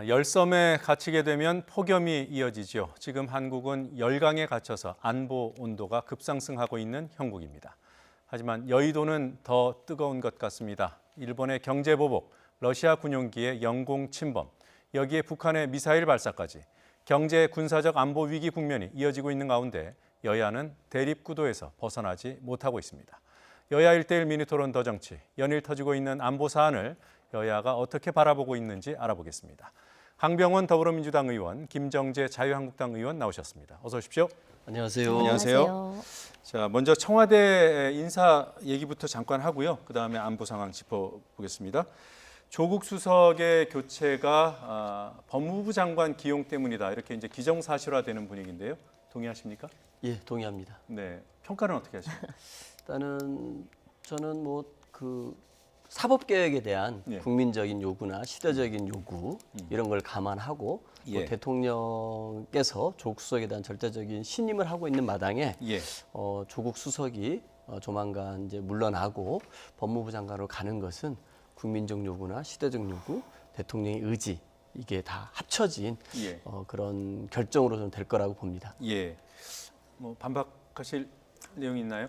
열섬에 갇히게 되면 폭염이 이어지죠. 지금 한국은 열강에 갇혀서 안보 온도가 급상승하고 있는 형국입니다. 하지만 여의도는 더 뜨거운 것 같습니다. 일본의 경제 보복, 러시아 군용기의 영공 침범, 여기에 북한의 미사일 발사까지 경제 군사적 안보 위기 국면이 이어지고 있는 가운데 여야는 대립구도에서 벗어나지 못하고 있습니다. 여야 1대1 미니토론 더 정치, 연일 터지고 있는 안보 사안을 여야가 어떻게 바라보고 있는지 알아보겠습니다. 강병원 더불어민주당 의원, 김정재 자유한국당 의원 나오셨습니다. 어서 오십시오. 안녕하세요. 안녕하세요. 자, 먼저 청와대 인사 얘기부터 잠깐 하고요. 그다음에 안보 상황 짚어보겠습니다. 조국 수석의 교체가 법무부 장관 기용 때문이다. 이렇게 이제 기정사실화되는 분위기인데요. 동의하십니까? 예, 동의합니다. 네, 평가는 어떻게 하십니까? 일단은 저는 사법개혁에 대한 예. 국민적인 요구나 시대적인 요구 이런 걸 감안하고 예. 또 대통령께서 조국 수석에 대한 절대적인 신임을 하고 있는 마당에 예. 조국 수석이 조만간 이제 물러나고 법무부 장관으로 가는 것은 국민적 요구나 시대적 요구, 대통령의 의지 이게 다 합쳐진 예. 그런 결정으로 좀 될 거라고 봅니다. 예. 반박하실 내용이 있나요?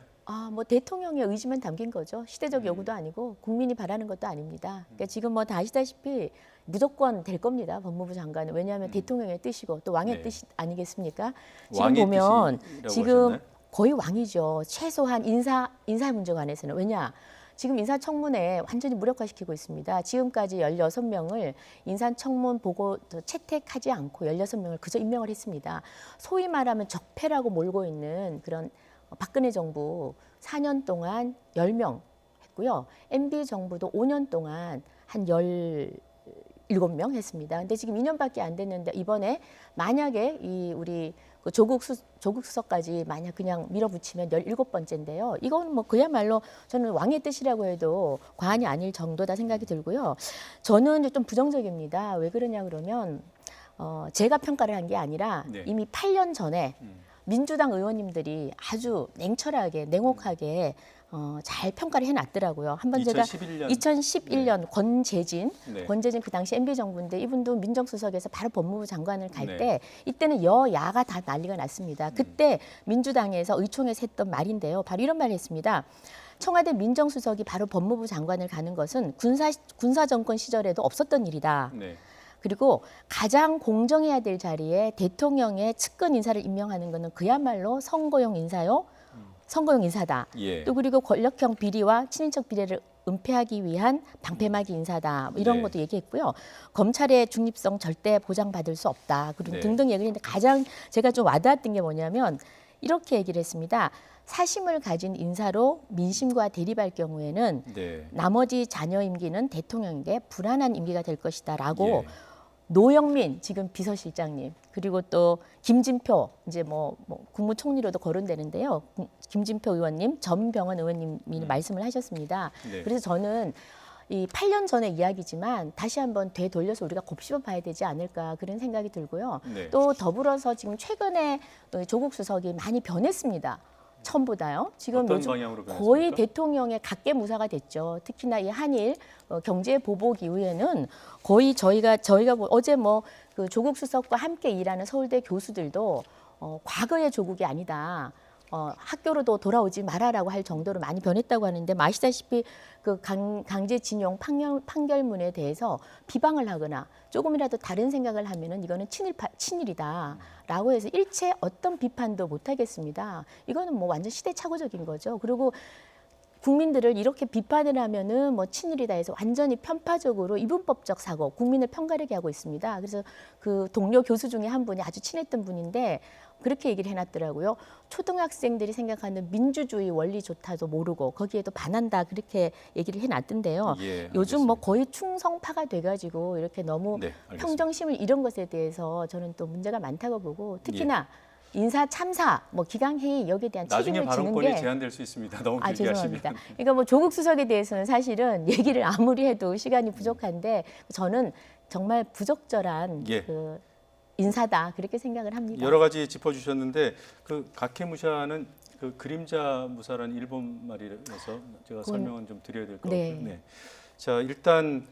대통령의 의지만 담긴 거죠. 시대적 요구도 아니고 국민이 바라는 것도 아닙니다. 그러니까 지금 다 아시다시피 무조건 될 겁니다. 법무부 장관은. 왜냐하면 대통령의 뜻이고 또 왕의 네. 뜻 아니겠습니까? 지금 왕의 보면 뜻이라고 지금 하셨나요? 거의 왕이죠. 최소한 인사 문제 관해서는. 왜냐? 지금 인사청문회 완전히 무력화시키고 있습니다. 지금까지 16명을 인사청문 보고 채택하지 않고 16명을 그저 임명을 했습니다. 소위 말하면 적폐라고 몰고 있는 그런 박근혜 정부 4년 동안 10명 했고요. MB 정부도 5년 동안 한 17명 했습니다. 근데 지금 2년밖에 안 됐는데 이번에 만약에 우리 조국 수석까지 만약 그냥 밀어붙이면 17번째인데요. 이건 그야말로 저는 왕의 뜻이라고 해도 과언이 아닐 정도다 생각이 들고요. 저는 좀 부정적입니다. 왜 그러냐 그러면 제가 평가를 한 게 아니라 네. 이미 8년 전에 민주당 의원님들이 아주 냉혹하게 잘 평가를 해놨더라고요. 한번 제가 2011년 권재진 그 당시 MB 정부인데 이분도 민정수석에서 바로 법무부 장관을 갈 때 이때는 여야가 다 난리가 났습니다. 그때 민주당에서 의총에서 했던 말인데요. 바로 이런 말을 했습니다. 청와대 민정수석이 바로 법무부 장관을 가는 것은 군사정권 시절에도 없었던 일이다. 네. 그리고 가장 공정해야 될 자리에 대통령의 측근 인사를 임명하는 것은 그야말로 선거용 인사다. 예. 또 그리고 권력형 비리와 친인척 비리를 은폐하기 위한 방패막이 인사다. 이런 네. 것도 얘기했고요. 검찰의 중립성 절대 보장받을 수 없다. 그리고 네. 등등 얘기를 했는데 가장 제가 좀 와닿았던 게 뭐냐면 이렇게 얘기를 했습니다. 사심을 가진 인사로 민심과 대립할 경우에는 네. 나머지 자녀 임기는 대통령에게 불안한 임기가 될 것이다라고 예. 노영민 지금 비서실장님 그리고 또 김진표 이제 국무총리로도 거론되는데요. 김진표 의원님, 전병헌 의원님이 말씀을 하셨습니다. 네. 그래서 저는 이 8년 전의 이야기지만 다시 한번 되돌려서 우리가 곱씹어 봐야 되지 않을까 그런 생각이 들고요. 네. 또 더불어서 지금 최근에 조국 수석이 많이 변했습니다. 처음보다요. 지금 어떤 요즘 방향으로 변했습니까? 거의 대통령의 각계무사가 됐죠. 특히나 이 한일 경제 보복 이후에는 거의 저희가 어제 그 조국 수석과 함께 일하는 서울대 교수들도 과거의 조국이 아니다. 학교로도 돌아오지 말아라고 할 정도로 많이 변했다고 하는데 아시다시피 그 강제징용 판결문에 대해서 비방을 하거나 조금이라도 다른 생각을 하면은 이거는 친일이다라고 해서 일체 어떤 비판도 못 하겠습니다. 이거는 완전 시대착오적인 거죠. 그리고 국민들을 이렇게 비판을 하면은 친일이다 해서 완전히 편파적으로 이분법적 사고, 국민을 편가르게 하고 있습니다. 그래서 그 동료 교수 중에 한 분이 아주 친했던 분인데 그렇게 얘기를 해놨더라고요. 초등학생들이 생각하는 민주주의 원리조차도 모르고 거기에도 반한다 그렇게 얘기를 해놨던데요. 예, 요즘 알겠습니다. 거의 충성파가 돼가지고 이렇게 너무 네, 알겠습니다. 평정심을 잃은 것에 대해서 저는 또 문제가 많다고 보고 특히나 인사 참사, 기강회의 여기에 대한 나중에 책임을 지는 발언권이 게 제한될 수 있습니다. 너무 길게 죄송합니다. 하시면. 그러니까 조국 수석에 대해서는 사실은 얘기를 아무리 해도 시간이 부족한데 저는 정말 부적절한 예. 그 인사다 그렇게 생각을 합니다. 여러 가지 짚어주셨는데 그 각해무샤는 그 그림자 무사라는 일본 말이라서 제가 설명은 좀 드려야 될 것 같고요. 네. 자, 일단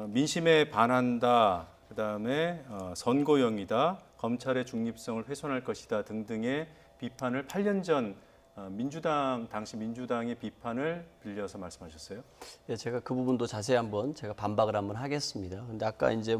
민심에 반한다. 그다음에 선고용이다, 검찰의 중립성을 훼손할 것이다 등등의 비판을 8년 전 당시 민주당의 비판을 빌려서 말씀하셨어요. 예, 제가 그 부분도 자세히 한번 제가 반박을 한번 하겠습니다. 근데 아까 이제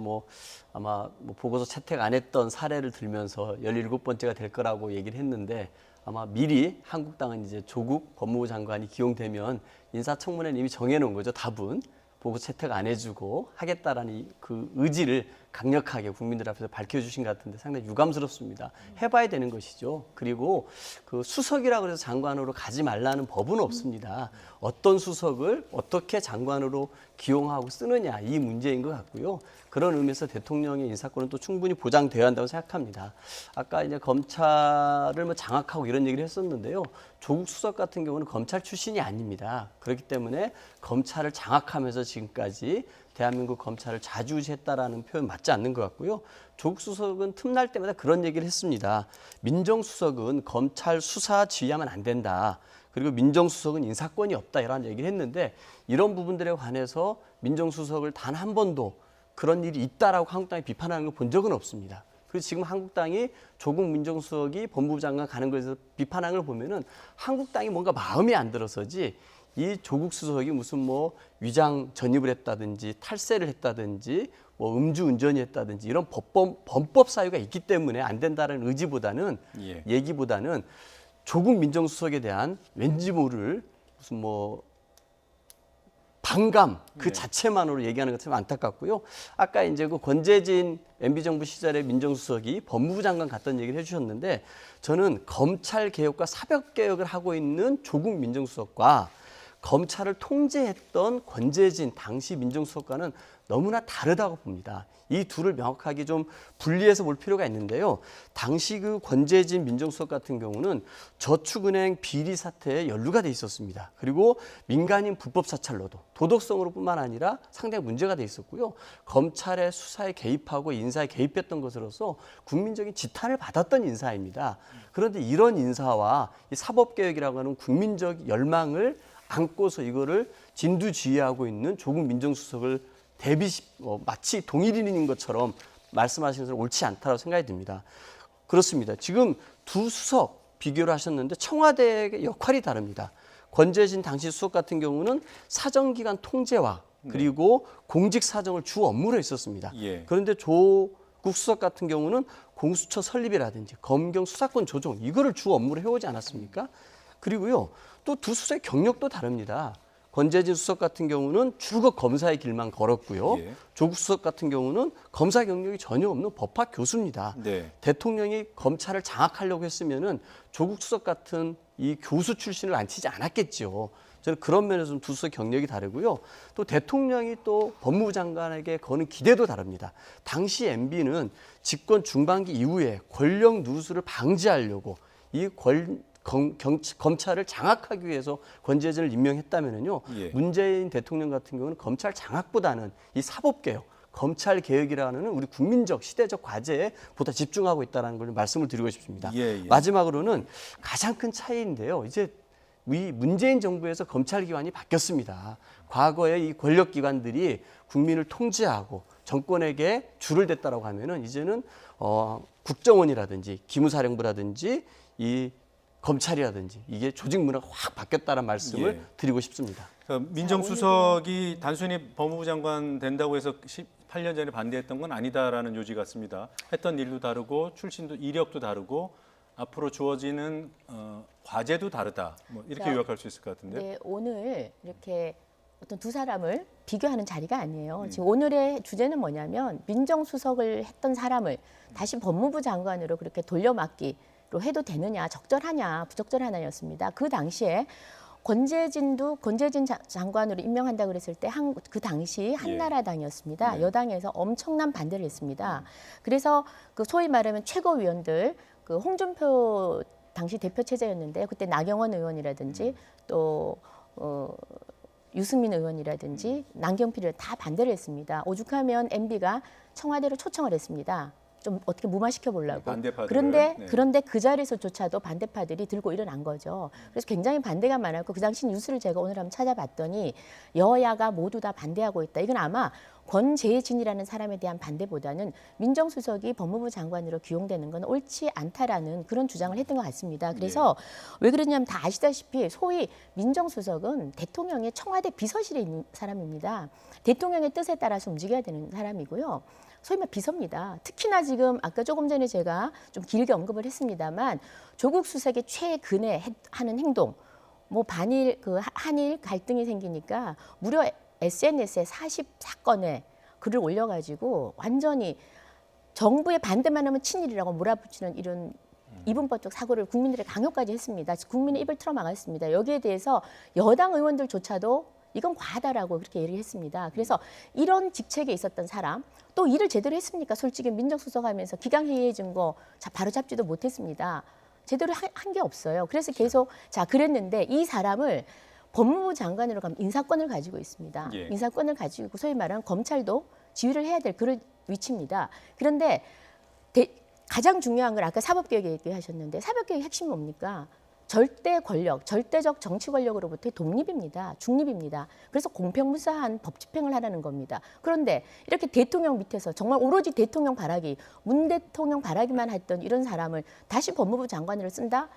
아마 보고서 채택 안 했던 사례를 들면서 17번째가 될 거라고 얘기를 했는데 아마 미리 한국당은 이제 조국 법무부 장관이 기용되면 인사청문회는 이미 정해놓은 거죠. 답은 보고서 채택 안 해주고 하겠다라는 그 의지를 강력하게 국민들 앞에서 밝혀주신 것 같은데 상당히 유감스럽습니다. 해봐야 되는 것이죠. 그리고 그 수석이라고 해서 장관으로 가지 말라는 법은 없습니다. 어떤 수석을 어떻게 장관으로 기용하고 쓰느냐 이 문제인 것 같고요. 그런 의미에서 대통령의 인사권은 또 충분히 보장되어야 한다고 생각합니다. 아까 이제 검찰을 장악하고 이런 얘기를 했었는데요. 조국 수석 같은 경우는 검찰 출신이 아닙니다. 그렇기 때문에 검찰을 장악하면서 지금까지 대한민국 검찰을 좌지우지했다라는 표현 맞지 않는 것 같고요. 조국 수석은 틈날 때마다 그런 얘기를 했습니다. 민정수석은 검찰 수사 지휘하면 안 된다. 그리고 민정수석은 인사권이 없다 이런 얘기를 했는데 이런 부분들에 관해서 민정수석을 단 한 번도 그런 일이 있다라고 한국당이 비판하는 걸 본 적은 없습니다. 그리고 지금 한국당이 조국 민정수석이 법무부 장관 가는 것에서 비판하는 걸 보면은 한국당이 뭔가 마음에 안 들어서지 이 조국 수석이 무슨 위장 전입을 했다든지 탈세를 했다든지 음주운전이 했다든지 이런 범법 사유가 있기 때문에 안 된다는 의지보다는 얘기보다는 조국 민정수석에 대한 왠지 모를 무슨 반감 그 자체만으로 얘기하는 것처럼 안타깝고요. 아까 이제 그 권재진 MB정부 시절에 민정수석이 법무부 장관 갔던 얘기를 해주셨는데 저는 검찰 개혁과 사법 개혁을 하고 있는 조국 민정수석과 검찰을 통제했던 권재진 당시 민정수석과는 너무나 다르다고 봅니다. 이 둘을 명확하게 좀 분리해서 볼 필요가 있는데요. 당시 그 권재진 민정수석 같은 경우는 저축은행 비리 사태에 연루가 돼 있었습니다. 그리고 민간인 불법 사찰로도 도덕성으로뿐만 아니라 상당히 문제가 돼 있었고요. 검찰의 수사에 개입하고 인사에 개입했던 것으로서 국민적인 지탄을 받았던 인사입니다. 그런데 이런 인사와 이 사법개혁이라고 하는 국민적 열망을 안고서 이거를 진두지휘하고 있는 조국 민정수석을 마치 동일인인 것처럼 말씀하시는 것은 옳지 않다고 생각이 듭니다. 그렇습니다. 지금 두 수석 비교를 하셨는데 청와대의 역할이 다릅니다. 권재진 당시 수석 같은 경우는 사정기관 통제와 그리고 공직 사정을 주 업무로 했었습니다. 그런데 조국 수석 같은 경우는 공수처 설립이라든지 검경 수사권 조정 이거를 주 업무로 해오지 않았습니까? 그리고요 또 두 수석의 경력도 다릅니다. 권재진 수석 같은 경우는 줄곧 검사의 길만 걸었고요. 조국 수석 같은 경우는 검사 경력이 전혀 없는 법학 교수입니다. 대통령이 검찰을 장악하려고 했으면은 조국 수석 같은 이 교수 출신을 앉히지 않았겠죠. 저는 그런 면에서 두 수석 경력이 다르고요. 또 대통령이 또 법무부 장관에게 거는 기대도 다릅니다. 당시 MB는 집권 중반기 이후에 권력 누수를 방지하려고 검찰을 장악하기 위해서 권재진을 임명했다면요. 문재인 대통령 같은 경우는 검찰 장악보다는 이 사법개혁, 검찰 개혁이라는 우리 국민적 시대적 과제에 보다 집중하고 있다는 걸 말씀을 드리고 싶습니다. 마지막으로는 가장 큰 차이인데요. 이제 이 문재인 정부에서 검찰 기관이 바뀌었습니다. 과거에 이 권력 기관들이 국민을 통제하고 정권에게 줄을 댔다라고 하면은 이제는 국정원이라든지 기무사령부라든지 이 검찰이라든지 이게 조직 문화가 확 바뀌었다는 말씀을 드리고 싶습니다. 민정수석이 단순히 법무부 장관 된다고 해서 18년 전에 반대했던 건 아니다라는 요지 같습니다. 했던 일도 다르고 출신도 이력도 다르고 앞으로 주어지는 과제도 다르다. 이렇게 요약할 수 있을 것 같은데. 네, 오늘 이렇게 어떤 두 사람을 비교하는 자리가 아니에요. 지금 오늘의 주제는 뭐냐면 민정수석을 했던 사람을 다시 법무부 장관으로 그렇게 돌려막기 로 해도 되느냐, 적절하냐, 부적절하냐였습니다. 그 당시에 권재진 장관으로 임명한다 그랬을 때 그 당시 한나라당이었습니다. 여당에서 엄청난 반대를 했습니다. 그래서 그 소위 말하면 최고위원들, 그 홍준표 당시 대표 체제였는데 그때 나경원 의원이라든지 또 유승민 의원이라든지 남경필 의원 다 반대를 했습니다. 오죽하면 MB가 청와대로 초청을 했습니다. 좀 어떻게 무마시켜 보려고. 그런데 그 자리에서조차도 반대파들이 들고 일어난 거죠. 그래서 굉장히 반대가 많았고 그 당시 뉴스를 제가 오늘 한번 찾아봤더니 여야가 모두 다 반대하고 있다. 이건 아마 권재진이라는 사람에 대한 반대보다는 민정수석이 법무부 장관으로 기용되는 건 옳지 않다라는 그런 주장을 했던 것 같습니다. 그래서 왜 그러냐면 다 아시다시피 소위 민정수석은 대통령의 청와대 비서실에 있는 사람입니다. 대통령의 뜻에 따라서 움직여야 되는 사람이고요. 소위 말 비서입니다. 특히나 지금 아까 조금 전에 제가 좀 길게 언급을 했습니다만 조국 수석의 최근에 하는 행동, 뭐 반일 그 한일 갈등이 생기니까 무려 SNS에 44건의 글을 올려가지고 완전히 정부의 반대만 하면 친일이라고 몰아붙이는 이런 이분법적 사고를 국민들의 강요까지 했습니다. 국민의 입을 틀어막았습니다. 여기에 대해서 여당 의원들조차도 이건 과하다라고 그렇게 얘기를 했습니다. 그래서 이런 직책에 있었던 사람, 또 일을 제대로 했습니까? 솔직히 민정수석하면서 기강회의해준 거 바로 잡지도 못했습니다. 제대로 한 게 없어요. 그래서 계속 그랬는데 이 사람을 법무부 장관으로 가면 인사권을 가지고 있습니다. 예. 인사권을 가지고 있고 소위 말하는 검찰도 지휘를 해야 될 그런 위치입니다. 그런데 가장 중요한 걸 아까 사법개혁 얘기하셨는데 사법개혁의 핵심이 뭡니까? 절대 권력, 절대적 정치 권력으로부터의 독립입니다. 중립입니다. 그래서 공평무사한 법 집행을 하라는 겁니다. 그런데 이렇게 대통령 밑에서 정말 오로지 대통령 바라기, 문 대통령 바라기만 했던 이런 사람을 다시 법무부 장관으로 쓴다?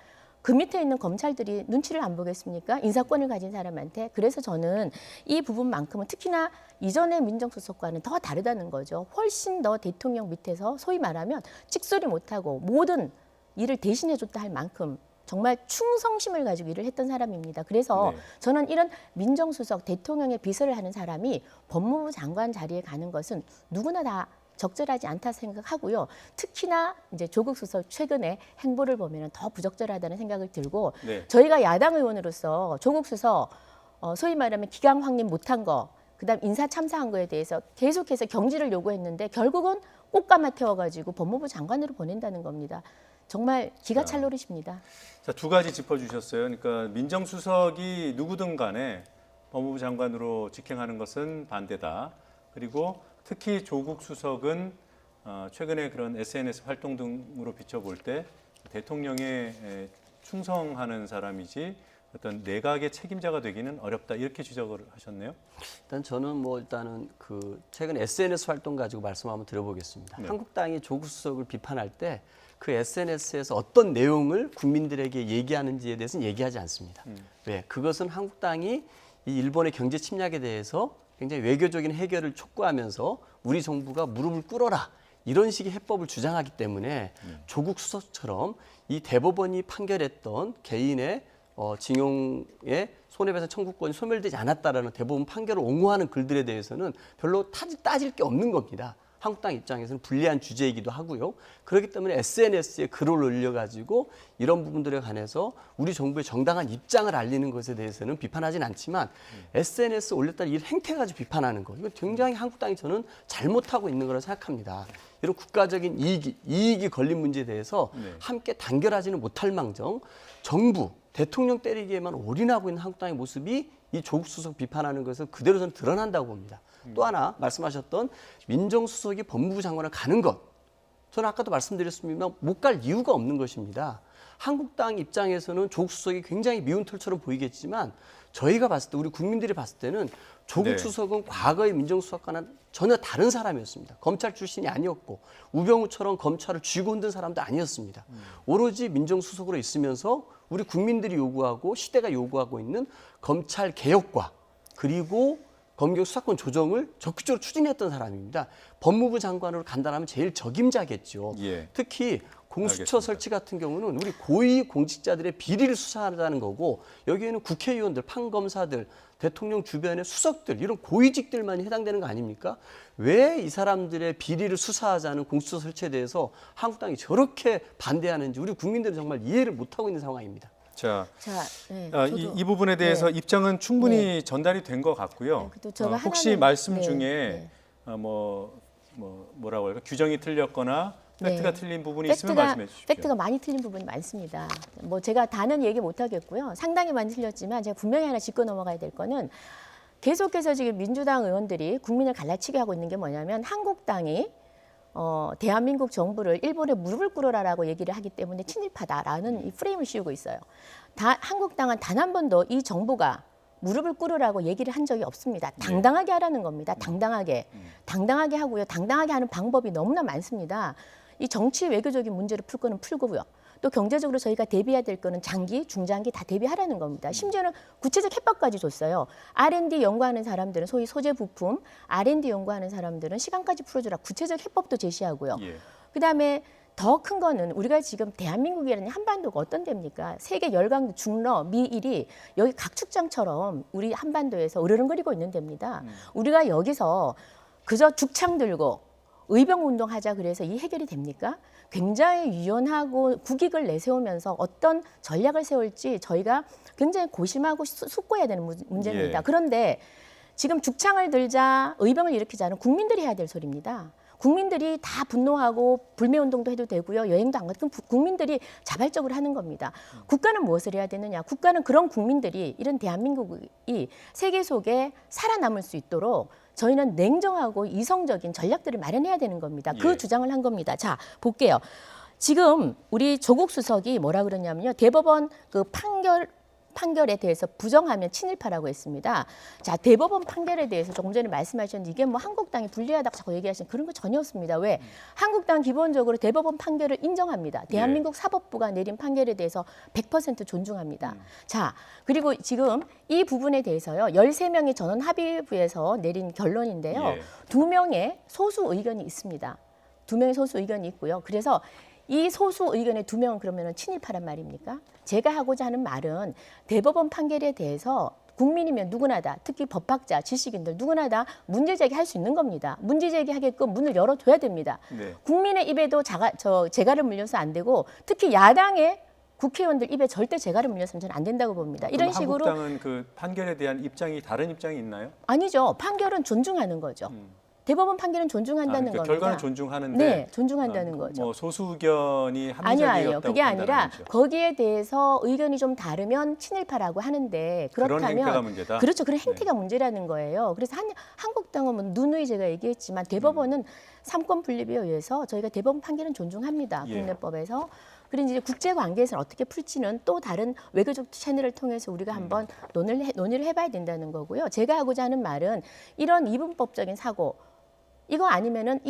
그 밑에 있는 검찰들이 눈치를 안 보겠습니까? 인사권을 가진 사람한테. 그래서 저는 이 부분만큼은 특히나 이전의 민정수석과는 더 다르다는 거죠. 훨씬 더 대통령 밑에서 소위 말하면 찍소리 못하고 모든 일을 대신해줬다 할 만큼 정말 충성심을 가지고 일을 했던 사람입니다. 그래서 네. 저는 이런 민정수석, 대통령의 비서를 하는 사람이 법무부 장관 자리에 가는 것은 누구나 다 적절하지 않다 생각하고요. 특히나 이제 조국 수석 최근에 행보를 보면 더 부적절하다는 생각을 들고 네. 저희가 야당 의원으로서 조국 수석 소위 말하면 기강 확립 못한 거, 그다음 인사 참사한 거에 대해서 계속해서 경질을 요구했는데 결국은 꽃가마 태워가지고 법무부 장관으로 보낸다는 겁니다. 정말 기가 찰 노릇입니다. 자, 두 가지 짚어주셨어요. 그러니까 민정수석이 누구든 간에 법무부 장관으로 직행하는 것은 반대다. 그리고 특히 조국 수석은 최근에 그런 SNS 활동 등으로 비춰볼 때 대통령에 충성하는 사람이지 어떤 내각의 책임자가 되기는 어렵다 이렇게 지적을 하셨네요. 일단 저는 일단은 그 최근 SNS 활동 가지고 말씀 한번 드려보겠습니다. 네. 한국당이 조국 수석을 비판할 때 그 SNS에서 어떤 내용을 국민들에게 얘기하는지에 대해서는 얘기하지 않습니다. 왜? 그것은 한국당이 이 일본의 경제 침략에 대해서 굉장히 외교적인 해결을 촉구하면서 우리 정부가 무릎을 꿇어라 이런 식의 해법을 주장하기 때문에 조국 수석처럼 이 대법원이 판결했던 개인의 징용의 손해배상 청구권이 소멸되지 않았다라는 대법원 판결을 옹호하는 글들에 대해서는 별로 따질 게 없는 겁니다. 한국당 입장에서는 불리한 주제이기도 하고요. 그렇기 때문에 SNS에 글을 올려가지고 이런 부분들에 관해서 우리 정부의 정당한 입장을 알리는 것에 대해서는 비판하진 않지만 SNS 올렸다는 이 행태 가지고 비판하는 거, 이거 굉장히 한국당이 저는 잘못하고 있는 거라고 생각합니다. 이런 국가적인 이익이 걸린 문제에 대해서 함께 단결하지는 못할 망정 정부, 대통령 때리기에만 올인하고 있는 한국당의 모습이 이 조국 수석 비판하는 것을 그대로 저는 드러난다고 봅니다. 또 하나 말씀하셨던 민정수석이 법무부 장관을 가는 것, 저는 아까도 말씀드렸습니다만 못 갈 이유가 없는 것입니다. 한국당 입장에서는 조국 수석이 굉장히 미운 털처럼 보이겠지만 저희가 봤을 때, 우리 국민들이 봤을 때는 조국 네. 수석은 과거의 민정수석과는 전혀 다른 사람이었습니다. 검찰 출신이 아니었고 우병우처럼 검찰을 쥐고 흔든 사람도 아니었습니다. 오로지 민정수석으로 있으면서 우리 국민들이 요구하고 시대가 요구하고 있는 검찰 개혁과 그리고 검경 수사권 조정을 적극적으로 추진했던 사람입니다. 법무부 장관으로 간다면 제일 적임자겠죠. 예. 특히 공수처 알겠습니다. 설치 같은 경우는 우리 고위 공직자들의 비리를 수사하자는 거고 여기에는 국회의원들, 판검사들, 대통령 주변의 수석들 이런 고위직들만이 해당되는 거 아닙니까? 왜 이 사람들의 비리를 수사하자는 공수처 설치에 대해서 한국당이 저렇게 반대하는지 우리 국민들은 정말 이해를 못하고 있는 상황입니다. 자, 네, 이 부분에 대해서 입장은 충분히 네. 전달이 된 것 같고요. 네, 그래도 제가 혹시 하나는- 말씀 네, 중에 네. 뭐라고 할까 규정이 틀렸거나 팩트가 네. 틀린 부분이 있으면 말씀해 주십시오. 팩트가 많이 틀린 부분이 많습니다. 뭐 제가 다는 얘기 못 하겠고요. 상당히 많이 틀렸지만 제가 분명히 하나 짚고 넘어가야 될 거는 계속해서 지금 민주당 의원들이 국민을 갈라치게 하고 있는 게 뭐냐면 한국당이 대한민국 정부를 일본에 무릎을 꿇어라라고 얘기를 하기 때문에 친일파다라는 이 프레임을 씌우고 있어요. 한국당은 단 한 번도 이 정부가 무릎을 꿇으라고 얘기를 한 적이 없습니다. 당당하게 하라는 겁니다. 당당하게. 당당하게 하고요. 당당하게 하는 방법이 너무나 많습니다. 이 정치 외교적인 문제를 풀 거는 풀고요. 또 경제적으로 저희가 대비해야 될 거는 장기, 중장기 다 대비하라는 겁니다. 심지어는 구체적 해법까지 줬어요. R&D 연구하는 사람들은 소위 소재 부품, R&D 연구하는 사람들은 시간까지 풀어주라. 구체적 해법도 제시하고요. 예. 그다음에 더 큰 거는 우리가 지금 대한민국이라는 한반도가 어떤 데입니까? 세계 열강 중러 미일이 여기 각축장처럼 우리 한반도에서 으르렁거리고 있는 데입니다. 우리가 여기서 그저 죽창 들고 의병 운동하자 그래서 이 해결이 됩니까? 굉장히 유연하고 국익을 내세우면서 어떤 전략을 세울지 저희가 굉장히 고심하고 숙고해야 되는 문제입니다. 예. 그런데 지금 죽창을 들자 의병을 일으키자는 국민들이 해야 될 소리입니다. 국민들이 다 분노하고 불매운동도 해도 되고요. 여행도 안 가도 그럼 국민들이 자발적으로 하는 겁니다. 국가는 무엇을 해야 되느냐. 국가는 그런 국민들이 이런 대한민국이 세계 속에 살아남을 수 있도록 저희는 냉정하고 이성적인 전략들을 마련해야 되는 겁니다. 그 예. 주장을 한 겁니다. 자, 볼게요. 지금 우리 조국 수석이 뭐라 그러냐면요. 대법원 그 판결에 대해서 부정하면 친일파라고 했습니다. 자, 대법원 판결에 대해서 조금 전에 말씀하셨는데 이게 뭐 한국당이 불리하다고 자꾸 얘기하시는 그런 거 전혀 없습니다. 왜? 한국당 기본적으로 대법원 판결을 인정합니다. 대한민국 사법부가 내린 판결에 대해서 100% 존중합니다. 자, 그리고 지금 이 부분에 대해서요. 13명의 전원 합의부에서 내린 결론인데요. 예. 2명의 소수 의견이 있습니다. 2명의 소수 의견이 있고요. 그래서 이 소수 의견의 2명은 그러면 친일파란 말입니까? 제가 하고자 하는 말은 대법원 판결에 대해서 국민이면 누구나 다, 특히 법학자, 지식인들 누구나 다 문제 제기할 수 있는 겁니다. 문제 제기하게끔 문을 열어줘야 됩니다. 네. 국민의 입에도 재갈을 물려서 안 되고 특히 야당의 국회의원들 입에 절대 재갈을 물려서는 저는 안 된다고 봅니다. 이런 식으로 한국당은 그 판결에 대한 입장이 다른 입장이 있나요? 아니죠. 판결은 존중하는 거죠. 대법원 판결은 존중한다는 그러니까 겁니다. 결과는 존중하는데 네, 존중한다는 거죠. 뭐 소수 의견이 아니요. 합리적이었다고 그게 아니라 판단하는 거죠. 거기에 대해서 의견이 좀 다르면 친일파라고 하는데 그런 행태가 그렇다면 문제다. 그렇죠. 그런 행태가 문제라는 거예요. 그래서 한국당은 뭐 누누이 제가 얘기했지만 대법원은 삼권 분립에 의해서 저희가 대법원 판결은 존중합니다. 예. 국내법에서. 그리고 이제 국제 관계에서 어떻게 풀지는 또 다른 외교적 채널을 통해서 우리가 한번 논의를 해봐야 된다는 거고요. 제가 하고자 하는 말은 이런 이분법적인 사고 이거 아니면은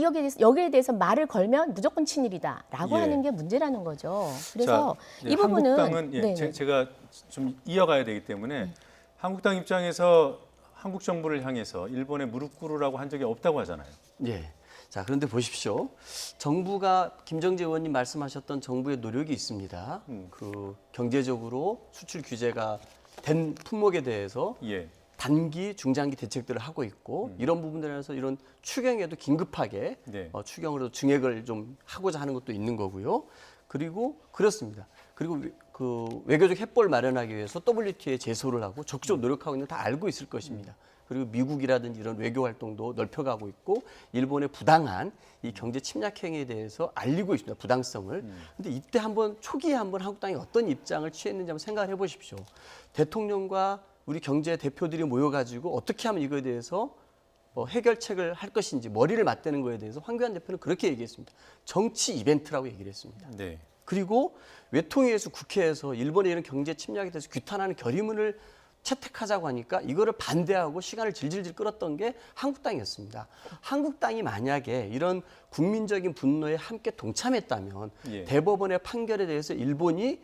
여기에 대해서 말을 걸면 무조건 친일이다라고 예. 하는 게 문제라는 거죠. 그래서 자, 이 부분은 한국당은 네네. 제가 좀 이어가야 되기 때문에 한국당 입장에서 한국 정부를 향해서 일본에 무릎 꿇으라고 한 적이 없다고 하잖아요. 예. 자, 그런데 보십시오. 정부가 김정재 의원님 말씀하셨던 정부의 노력이 있습니다. 그 경제적으로 수출 규제가 된 품목에 대해서 예. 단기, 중장기 대책들을 하고 있고 이런 부분들에서 이런 추경에도 긴급하게 네. 추경으로 증액을 좀 하고자 하는 것도 있는 거고요. 그리고 그렇습니다. 그리고 그 외교적 해법을 마련하기 위해서 WTO에 제소를 하고 적극적으로 노력하고 있는 걸 다 알고 있을 것입니다. 그리고 미국이라든지 이런 외교 활동도 넓혀가고 있고 일본의 부당한 이 경제 침략 행위에 대해서 알리고 있습니다. 부당성을. 근데 이때 한번 초기에 한번 한국당이 어떤 입장을 취했는지 한번 생각을 해보십시오. 대통령과 우리 경제 대표들이 모여가지고 어떻게 하면 이거에 대해서 해결책을 할 것인지 머리를 맞대는 거에 대해서 황교안 대표는 그렇게 얘기했습니다. 정치 이벤트라고 얘기를 했습니다. 네. 그리고 외통위에서 국회에서 일본의 이런 경제 침략에 대해서 규탄하는 결의문을 채택하자고 하니까 이거를 반대하고 시간을 질질질 끌었던 게 한국당이었습니다. 한국당이 만약에 이런 국민적인 분노에 함께 동참했다면 예. 대법원의 판결에 대해서 일본이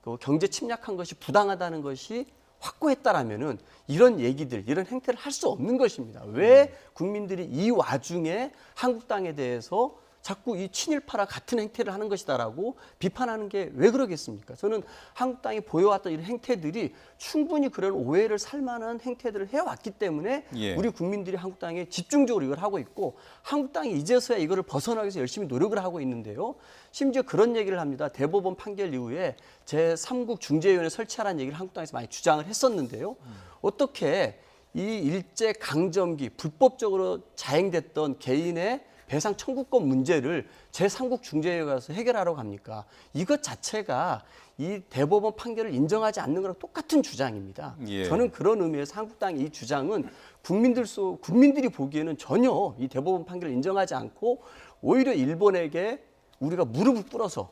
그 경제 침략한 것이 부당하다는 것이 확고했다라면은 이런 얘기들, 이런 행태를 할 수 없는 것입니다. 왜 국민들이 이 와중에 한국당에 대해서 자꾸 이 친일파라 같은 행태를 하는 것이다라고 비판하는 게 왜 그러겠습니까? 저는 한국당이 보여왔던 이런 행태들이 충분히 그런 오해를 살 만한 행태들을 해왔기 때문에 예. 우리 국민들이 한국당에 집중적으로 이걸 하고 있고 한국당이 이제서야 이거를 벗어나기 위해서 열심히 노력을 하고 있는데요. 심지어 그런 얘기를 합니다. 대법원 판결 이후에 제3국 중재위원회 설치하라는 얘기를 한국당에서 많이 주장을 했었는데요. 어떻게 이 일제 강점기 불법적으로 자행됐던 개인의 배상 청구권 문제를 제3국 중재위에 가서 해결하라고 합니까? 이것 자체가 이 대법원 판결을 인정하지 않는 거랑 똑같은 주장입니다. 예. 저는 그런 의미에서 한국당의 이 주장은 국민들이 보기에는 전혀 이 대법원 판결을 인정하지 않고 오히려 일본에게 우리가 무릎을 꿇어서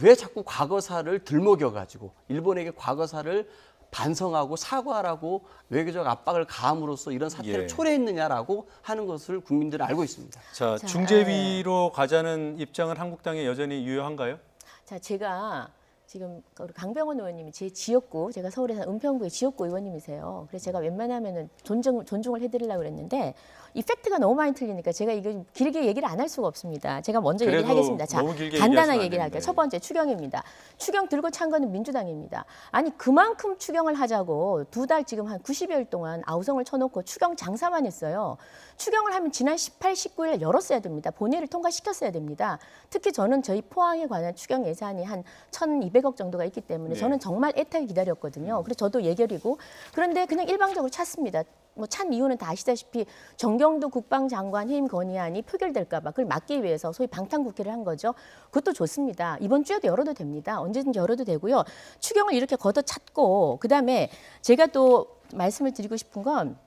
왜 자꾸 과거사를 들먹여가지고 일본에게 과거사를 반성하고 사과하라고 외교적 압박을 가함으로써 이런 사태를 예. 초래했느냐라고 하는 것을 국민들은 알고 있습니다. 자, 중재위로 가자는 입장은 한국당에 여전히 유효한가요? 자, 제가 지금 우리 강병원 의원님이 제 지역구, 제가 서울에 사는 은평구의 지역구 의원님이세요. 그래서 제가 웬만하면은 존중을 해드리려고 그랬는데 이 팩트가 너무 많이 틀리니까 제가 이거 길게 얘기를 안 할 수가 없습니다. 제가 먼저 얘기를 그래도 하겠습니다. 자, 너무 길게 간단하게 얘기하시면 안 얘기를 할게요. 되는데. 첫 번째 추경입니다. 추경 들고 찬 거는 민주당입니다. 아니 그만큼 추경을 하자고 2달 지금 한 90여일 동안 아우성을 쳐놓고 추경 장사만 했어요. 추경을 하면 지난 18, 19일 열었어야 됩니다. 본회의를 통과시켰어야 됩니다. 특히 저는 저희 포항에 관한 추경 예산이 한 1,200억 정도가 있기 때문에 네. 저는 정말 애타게 기다렸거든요. 그래서 저도 예결이고 그런데 그냥 일방적으로 찼습니다. 뭐 찬 이유는 다 아시다시피 정경도 국방장관 해임 건의안이 표결될까 봐 그걸 막기 위해서 소위 방탄국회를 한 거죠. 그것도 좋습니다. 이번 주에도 열어도 됩니다. 언제든지 열어도 되고요. 추경을 이렇게 걷어찼고 그다음에 제가 또 말씀을 드리고 싶은 건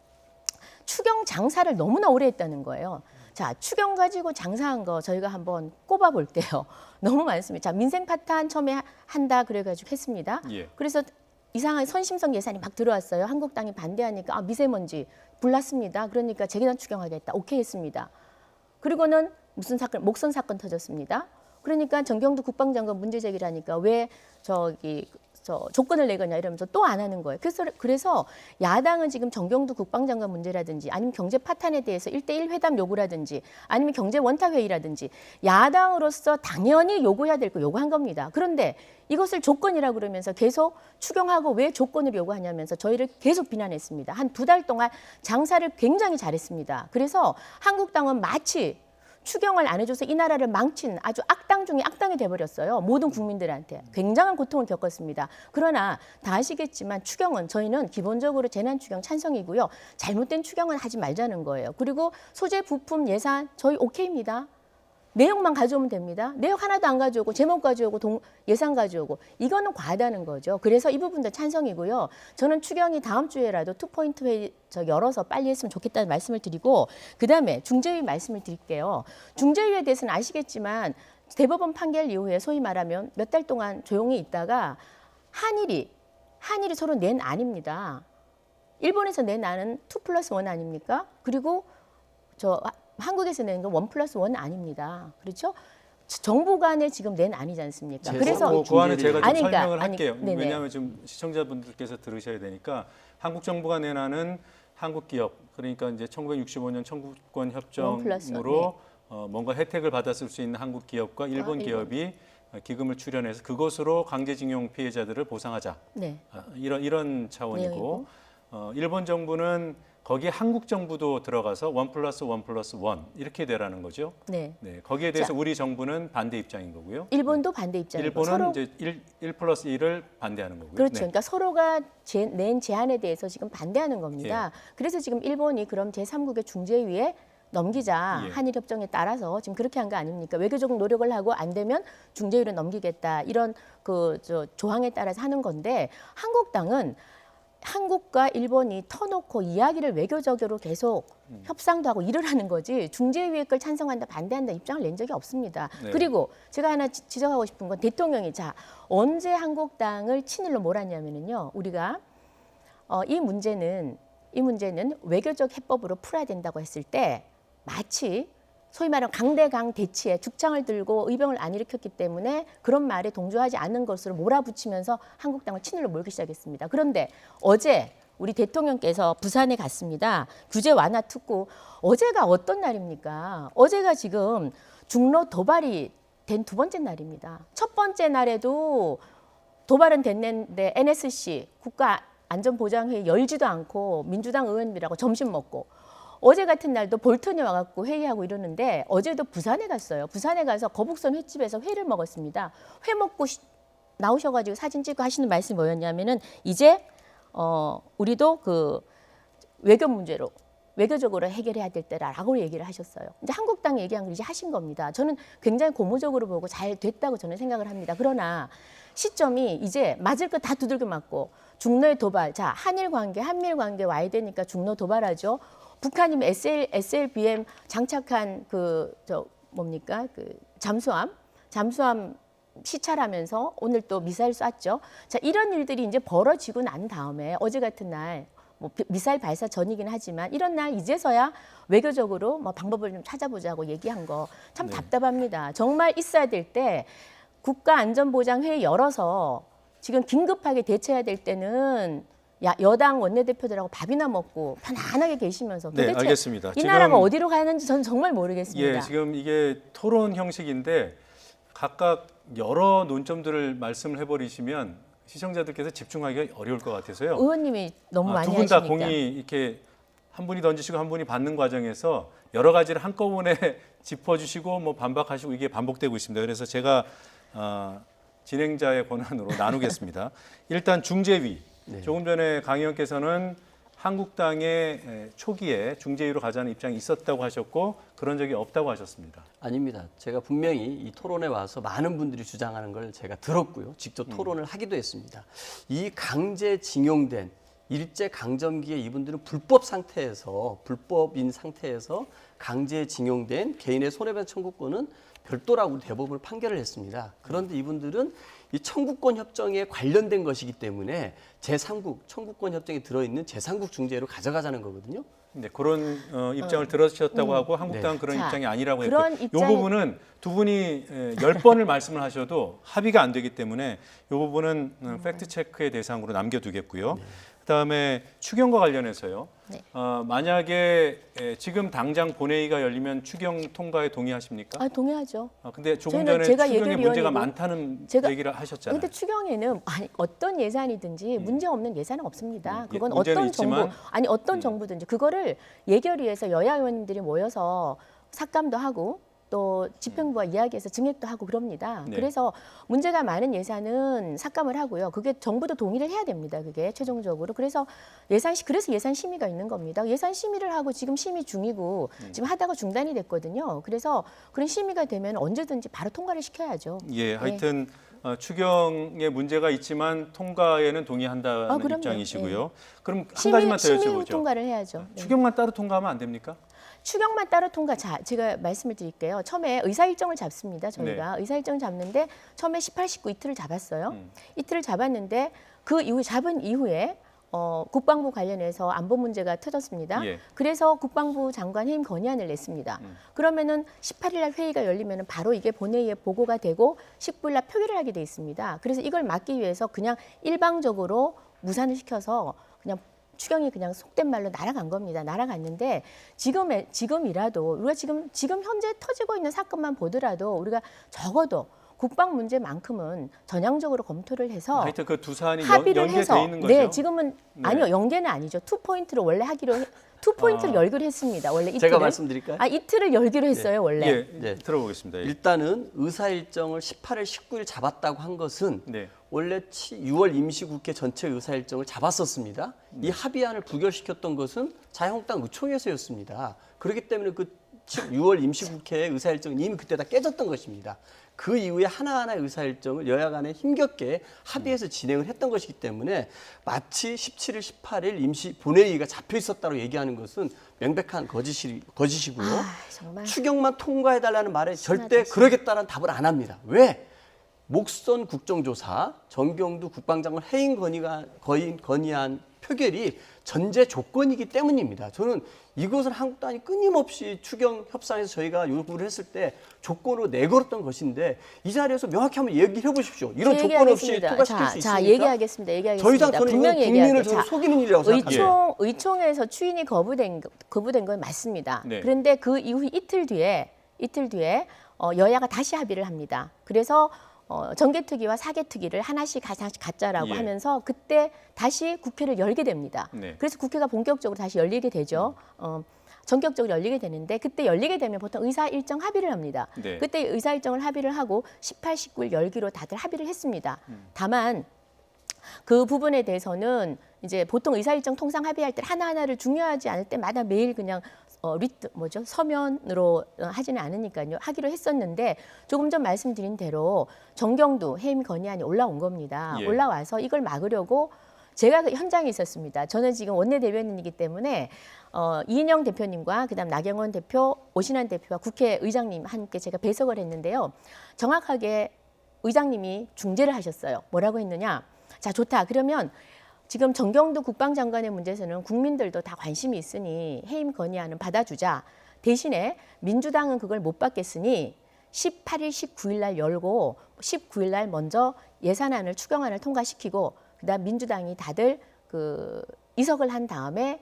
추경 장사를 너무나 오래 했다는 거예요. 자, 추경 가지고 장사한 거 저희가 한번 꼽아 볼게요. 너무 많습니다. 자, 민생 파탄 처음에 한다 그래가지고 했습니다. 예. 그래서 이상하게 선심성 예산이 막 들어왔어요. 한국당이 반대하니까 아, 미세먼지 불났습니다. 그러니까 재계단 추경하겠다. 오케이 했습니다. 그리고는 무슨 사건, 목선 사건 터졌습니다. 그러니까 정경도 국방장관 문제 제기를 하니까 왜 조건을 내거냐 이러면서 또 안 하는 거예요. 그래서 야당은 지금 정경도 국방장관 문제라든지 아니면 경제 파탄에 대해서 1대1 회담 요구라든지 아니면 경제 원탁 회의라든지 야당으로서 당연히 요구해야 될 거 요구한 겁니다. 그런데 이것을 조건이라고 그러면서 계속 추경하고 왜 조건을 요구하냐면서 저희를 계속 비난했습니다. 한 2달 동안 장사를 굉장히 잘했습니다. 그래서 한국당은 마치 추경을 안 해줘서 이 나라를 망친 아주 악당 중에 악당이 돼버렸어요. 모든 국민들한테. 굉장한 고통을 겪었습니다. 그러나 다 아시겠지만 추경은 저희는 기본적으로 재난추경 찬성이고요. 잘못된 추경은 하지 말자는 거예요. 그리고 소재 부품 예산 저희 오케이입니다. 내용만 가져오면 됩니다. 내용 하나도 안 가져오고 제목 가져오고 예산 가져오고 이거는 과하다는 거죠. 그래서 이 부분도 찬성이고요. 저는 추경이 다음 주에라도 투포인트 회의 열어서 빨리 했으면 좋겠다는 말씀을 드리고 그다음에 중재위 말씀을 드릴게요. 중재위에 대해서는 아시겠지만 대법원 판결 이후에 소위 말하면 몇 달 동안 조용히 있다가 한일이 서로 낸 안입니다. 일본에서 낸 안은 2+1 아닙니까? 그리고 한국에서 낸 건 1+1 아닙니다. 그렇죠? 정부 간에 지금 낸 아니지 않습니까? 그래서 그 안에 제가 좀 설명을 아니, 할게요. 네네. 왜냐하면 좀 시청자분들께서 들으셔야 되니까 한국 정부가 낸 안은 한국 기업 그러니까 이제 1965년 청구권 협정으로 뭔가 혜택을 받았을 수 있는 한국 기업과 일본 기업이 기금을 출연해서 그것으로 강제징용 피해자들을 보상하자. 네. 이런 차원이고 일본 정부는 거기에 한국 정부도 들어가서 1+1+1 이렇게 되라는 거죠. 네. 네, 거기에 대해서 우리 정부는 반대 입장인 거고요. 일본도 반대 입장이고 일본은 서로 이제 1+1을 반대하는 거고요. 그렇죠. 네. 그러니까 서로가 낸 제안에 대해서 지금 반대하는 겁니다. 그래서 지금 일본이 그럼 제3국의 중재위에 넘기자 예. 한일 협정에 따라서 지금 그렇게 한 거 아닙니까? 외교적 노력을 하고 안 되면 중재위로 넘기겠다 이런 조항에 따라서 하는 건데 한국당은 한국과 일본이 터놓고 이야기를 외교적으로 계속 협상도 하고 일을 하는 거지 중재위의 걸 찬성한다 반대한다 입장을 낸 적이 없습니다. 네. 그리고 제가 하나 지적하고 싶은 건 대통령이 언제 한국당을 친일로 몰았냐면요. 우리가 이 문제는 외교적 해법으로 풀어야 된다고 했을 때 마치 소위 말하는 강대강 대치에 죽창을 들고 의병을 안 일으켰기 때문에 그런 말에 동조하지 않는 것으로 몰아붙이면서 한국당을 친일로 몰기 시작했습니다. 그런데 어제 우리 대통령께서 부산에 갔습니다. 규제 완화 특구. 어제가 어떤 날입니까? 어제가 지금 중로 도발이 된 2번째 날입니다. 첫 번째 날에도 도발은 됐는데 NSC 국가안전보장회의 열지도 않고 민주당 의원들하고 점심 먹고 어제 같은 날도 볼턴이 와갖고 회의하고 이러는데 어제도 부산에 갔어요. 부산에 가서 거북선 횟집에서 회를 먹었습니다. 회 먹고 나오셔가지고 사진 찍고 하시는 말씀이 뭐였냐면은 이제 우리도 그 외교 문제로 외교적으로 해결해야 될 때라고 얘기를 하셨어요. 이제 한국당 얘기한 걸 이제 하신 겁니다. 저는 굉장히 고무적으로 보고 잘 됐다고 저는 생각을 합니다. 그러나 시점이 이제 맞을 거 다 두들겨 맞고 중로의 도발. 자, 한일 관계, 한미일 관계 와야 되니까 중로 도발하죠. 북한이 SLBM 장착한 잠수함 시찰하면서 오늘 또 미사일 쐈죠. 자, 이런 일들이 이제 벌어지고 난 다음에 어제 같은 날 뭐 미사일 발사 전이긴 하지만 이런 날 이제서야 외교적으로 뭐 방법을 좀 찾아보자고 얘기한 거 참 네. 답답합니다. 정말 있어야 될 때 국가안전보장회의 열어서 지금 긴급하게 대처해야 될 때는 여당 원내대표들하고 밥이나 먹고 편안하게 계시면서 네, 도대체 알겠습니다. 이 나라가 어디로 가는지 저는 정말 모르겠습니다. 예, 지금 이게 토론 형식인데 각각 여러 논점들을 말씀을 해버리시면 시청자들께서 집중하기가 어려울 것 같아서요. 의원님이 너무 많이 두 분 다 하시니까. 공이 이렇게 한 분이 던지시고 한 분이 받는 과정에서 여러 가지를 한꺼번에 짚어주시고 뭐 반박하시고 이게 반복되고 있습니다. 그래서 제가 진행자의 권한으로 나누겠습니다. 일단 중재위. 네. 조금 전에 강 의원께서는 한국당의 초기에 중재위로 가자는 입장이 있었다고 하셨고 그런 적이 없다고 하셨습니다. 아닙니다. 제가 분명히 이 토론에 와서 많은 분들이 주장하는 걸 제가 들었고요. 직접 토론을 하기도 했습니다. 이 강제징용된 일제강점기에 이분들은 불법인 상태에서 강제징용된 개인의 손해배상 청구권은 별도라고 대법원을 판결을 했습니다. 그런데 이분들은 이 청구권 협정에 관련된 것이기 때문에 제3국 청구권 협정에 들어있는 제3국 중재로 가져가자는 거거든요. 네, 그런 입장을 들으셨다고 하고 한국당은 네. 그런 자, 입장이 아니라고 그런 했고요. 이 입장이- 부분은 두 분이 10번을 말씀을 하셔도 합의가 안 되기 때문에 이 부분은 팩트 체크의 대상으로 남겨두겠고요. 그다음에 추경과 관련해서요. 네. 만약에 지금 당장 본회의가 열리면 추경 통과에 동의하십니까? 동의하죠. 근데 조금 저희는 전에 제가 추경에 문제가 예결위원이고 많다는 제가- 얘기를 하셨잖아요. 근데 추경에는 어떤 예산이든지 문제 없는 예산은 없습니다. 그건 문제는 어떤 정부 있지만, 어떤 정부든지 그거를 예결위에서 여야 의원님들이 모여서 삭감도 하고 또 집행부와 이야기해서 증액도 하고 그럽니다. 네. 그래서 문제가 많은 예산은 삭감을 하고요. 그게 정부도 동의를 해야 됩니다. 그게 최종적으로. 그래서 예산 심의가 있는 겁니다. 예산 심의를 하고 지금 심의 중이고 지금 하다가 중단이 됐거든요. 그래서 그런 심의가 되면 언제든지 바로 통과를 시켜야죠. 예, 하여튼 추경에 문제가 있지만 통과에는 동의한다는 그럼요. 입장이시고요. 그럼 한 가지만 더 심의 후 여쭤보죠. 통과를 해야죠. 네. 추경만 따로 통과하면 안 됩니까? 추경만 따로 통과. 자, 제가 말씀을 드릴게요. 처음에 의사 일정을 잡습니다. 저희가 네. 의사 일정 잡는데 처음에 18, 19 이틀을 잡았어요. 이틀을 잡았는데 그 이후 잡은 이후에 국방부 관련해서 안보 문제가 터졌습니다. 예. 그래서 국방부 장관 해임 건의안을 냈습니다. 그러면은 18일 날 회의가 열리면은 바로 이게 본회의에 보고가 되고 19일 날 표결을 하게 돼 있습니다. 그래서 이걸 막기 위해서 그냥 일방적으로 무산을 시켜서 그냥 추경이 그냥 속된 말로 날아간 겁니다. 날아갔는데 지금이라도 우리가 지금 현재 터지고 있는 사건만 보더라도 우리가 적어도 국방 문제만큼은 전향적으로 검토를 해서 하여튼 그 두 사안이 합의를 연계돼 해서 있는 거죠. 네, 지금은 네. 아니요. 연계는 아니죠. 투 포인트로 원래 투 포인트를 열기로 했습니다. 원래 이틀을. 제가 말씀드릴까요? 이틀을 열기로 했어요, 원래. 예, 네. 들어보겠습니다. 예. 일단은 의사 일정을 18일, 19일 잡았다고 한 것은 네. 원래 6월 임시국회 전체 의사 일정을 잡았었습니다. 이 합의안을 부결시켰던 것은 자유한국당 의총에서였습니다. 그렇기 때문에 그 6월 임시국회의 의사 일정은 이미 그때 다 깨졌던 것입니다. 그 이후에 하나하나의 의사 일정을 여야 간에 힘겹게 합의해서 진행을 했던 것이기 때문에 마치 17일, 18일 임시 본회의가 잡혀 있었다고 얘기하는 것은 명백한 거짓이고요. 정말. 추경만 통과해달라는 말에 절대 심하다, 그러겠다는 답을 안 합니다. 왜? 목선 국정조사, 정경두 국방장관 해임 건의안 표결이 전제 조건이기 때문입니다. 저는 이것을 한국당이 끊임없이 추경 협상에서 저희가 요구를 했을 때 조건으로 내걸었던 것인데 이 자리에서 명확히 한번 얘기를 해보십시오. 이런 조건 없이 통과시킬 수 있습니까? 얘기하겠습니다. 저희 당 저는 이거 분명히 국민을 얘기할게요. 저는 속이는 일이라고 생각합니다. 의총에서 추인이 거부된 건 맞습니다. 네. 그런데 그 이후 이틀 뒤에 여야가 다시 합의를 합니다. 그래서 정개특위와 사개특위를 하나씩 갖자라고 예. 하면서 그때 다시 국회를 열게 됩니다. 네. 그래서 국회가 본격적으로 다시 열리게 되죠. 전격적으로 열리게 되는데 그때 열리게 되면 보통 의사 일정 합의를 합니다. 네. 그때 의사 일정을 합의를 하고 18, 19일 열기로 다들 합의를 했습니다. 다만 그 부분에 대해서는 이제 보통 의사 일정 통상 합의할 때 하나하나를 중요하지 않을 때마다 매일 그냥 서면으로 하지는 않으니까요. 하기로 했었는데 조금 전 말씀드린 대로 정경두 해임 건의안이 올라온 겁니다. 예. 올라와서 이걸 막으려고 제가 그 현장에 있었습니다. 저는 지금 원내대변인이기 때문에 이인영 대표님과 그다음 나경원 대표, 오신환 대표와 국회의장님 함께 제가 배석을 했는데요. 정확하게 의장님이 중재를 하셨어요. 뭐라고 했느냐? 자, 좋다. 그러면 지금 정경두 국방장관의 문제에서는 국민들도 다 관심이 있으니 해임 건의안은 받아주자. 대신에 민주당은 그걸 못 받겠으니 18일, 19일 날 열고 19일 날 먼저 예산안을 추경안을 통과시키고 그다음 민주당이 다들 그 이석을 한 다음에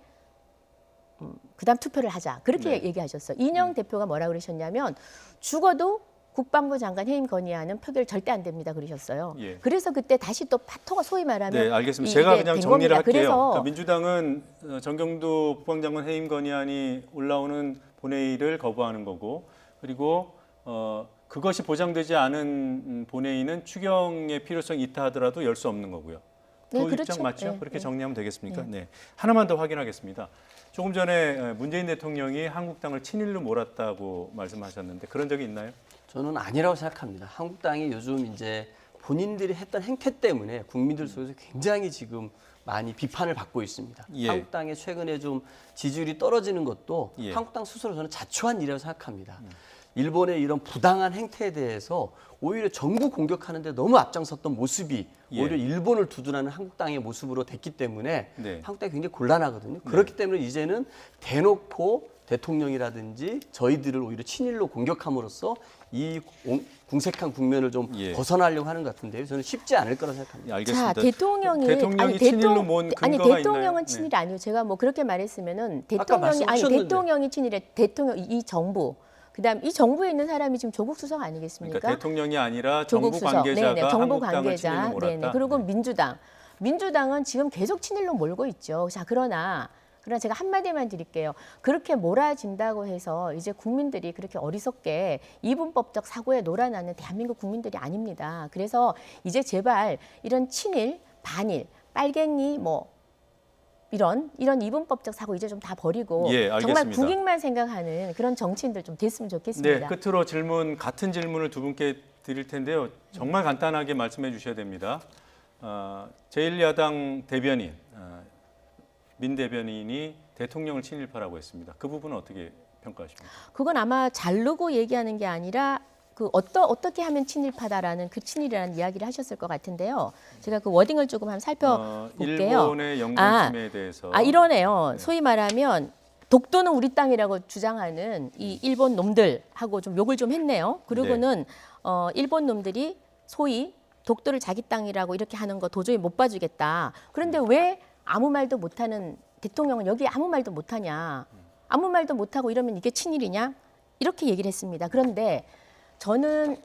그다음 투표를 하자. 그렇게 네. 얘기하셨어요. 이인영 대표가 뭐라 그러셨냐면 죽어도 국방부 장관 해임 건의안은 표결 절대 안 됩니다. 그러셨어요. 예. 그래서 그때 다시 또 파토가 소위 말하면 네, 알겠습니다. 이게 제가 그냥 된 정리를 겁니다. 할게요. 그래서 그러니까 민주당은 정경두 국방장관 해임 건의안이 올라오는 본회의를 거부하는 거고, 그리고 그것이 보장되지 않은 본회의는 추경의 필요성이 있다 하더라도 열 수 없는 거고요. 네, 그 그렇죠. 입장 맞죠? 네, 그렇게 네. 정리하면 되겠습니까? 네. 하나만 더 확인하겠습니다. 조금 전에 문재인 대통령이 한국당을 친일로 몰았다고 말씀하셨는데 그런 적이 있나요? 저는 아니라고 생각합니다. 한국당이 요즘 이제 본인들이 했던 행태 때문에 국민들 속에서 굉장히 지금 많이 비판을 받고 있습니다. 예. 한국당의 최근에 좀 지지율이 떨어지는 것도 예. 한국당 스스로 저는 자초한 일이라고 생각합니다. 일본의 이런 부당한 행태에 대해서 오히려 정부 공격하는데 너무 앞장섰던 모습이 예. 오히려 일본을 두둔하는 한국당의 모습으로 됐기 때문에 네. 한국당이 굉장히 곤란하거든요. 그렇기 때문에 이제는 대놓고 대통령이라든지 저희들을 오히려 친일로 공격함으로써 이 궁색한 국면을 좀 예. 벗어나려고 하는 것 같은데요. 저는 쉽지 않을 거라 생각합니다. 예, 알겠습니다. 자, 대통령이 친일로 모은 아니 근거가 대통령은 있나요? 친일이 아니에요. 제가 뭐 그렇게 말했으면은 아까 대통령이 아니 말씀하셨는데. 대통령이 친일에 대통령 이 정부 그다음 이 정부에 있는 사람이 지금 조국 수석 아니겠습니까? 그러니까 대통령이 아니라 조국 정부 수석, 관계자가 네네, 정부 한국당을 관계자, 친일로 몰았다. 네네. 그리고 민주당은 지금 계속 친일로 몰고 있죠. 자, 그러나 제가 한마디만 드릴게요. 그렇게 몰아진다고 해서 이제 국민들이 그렇게 어리석게 이분법적 사고에 놀아나는 대한민국 국민들이 아닙니다. 그래서 이제 제발 이런 친일, 반일, 빨갱이 뭐 이런 이분법적 사고 이제 좀 다 버리고 예, 알겠습니다. 정말 국익만 생각하는 그런 정치인들 좀 됐으면 좋겠습니다. 네, 끝으로 같은 질문을 두 분께 드릴 텐데요. 정말 간단하게 말씀해 주셔야 됩니다. 제1야당 대변인 민 대변인이 대통령을 친일파라고 했습니다. 그 부분은 어떻게 평가하십니까? 그건 아마 자르고 얘기하는 게 아니라 그 어떻게 하면 친일파다라는 그 친일이라는 이야기를 하셨을 것 같은데요. 제가 그 워딩을 조금 한번 살펴볼게요. 일본의 영공침에 대해서 이러네요. 소위 말하면 독도는 우리 땅이라고 주장하는 이 일본 놈들하고 좀 욕을 좀 했네요. 그리고는 일본 놈들이 소위 독도를 자기 땅이라고 이렇게 하는 거 도저히 못 봐주겠다. 그런데 왜 아무 말도 못하는 대통령은 여기 아무 말도 못하냐. 아무 말도 못하고 이러면 이게 친일이냐. 이렇게 얘기를 했습니다. 그런데 저는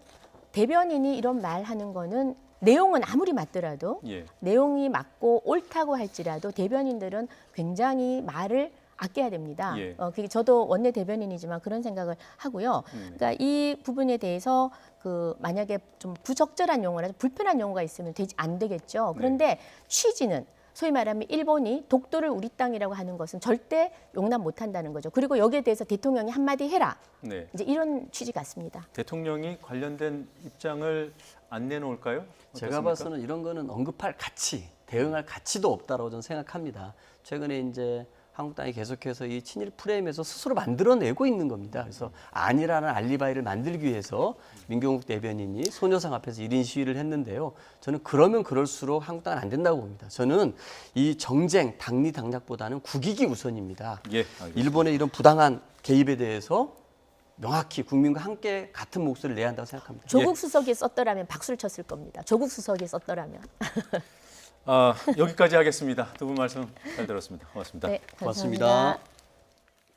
대변인이 이런 말하는 거는 내용은 아무리 맞더라도 예. 내용이 맞고 옳다고 할지라도 대변인들은 굉장히 말을 아껴야 됩니다. 예. 그게 저도 원내 대변인이지만 그런 생각을 하고요. 그러니까 이 부분에 대해서 그 만약에 좀 부적절한 용어라도 불편한 용어가 있으면 안 되겠죠. 그런데 취지는 소위 말하면 일본이 독도를 우리 땅이라고 하는 것은 절대 용납 못한다는 거죠. 그리고 여기에 대해서 대통령이 한마디 해라. 네. 이제 이런 취지 같습니다. 대통령이 관련된 입장을 안 내놓을까요? 제가 어떻습니까? 봐서는 이런 거는 언급할 가치, 대응할 가치도 없다라고 저는 생각합니다. 최근에 이제 한국당이 계속해서 이 친일 프레임에서 스스로 만들어내고 있는 겁니다. 그래서 아니라는 알리바이를 만들기 위해서 민경욱 대변인이 소녀상 앞에서 1인 시위를 했는데요. 저는 그러면 그럴수록 한국당은 안 된다고 봅니다. 저는 이 정쟁, 당리당략보다는 국익이 우선입니다. 예, 알겠습니다. 일본의 이런 부당한 개입에 대해서 명확히 국민과 함께 같은 목소리를 내야 한다고 생각합니다. 조국 수석이 썼더라면 박수를 쳤을 겁니다. 조국 수석이 썼더라면. 여기까지 하겠습니다. 두 분 말씀 잘 들었습니다. 고맙습니다. 네, 고맙습니다. 감사합니다.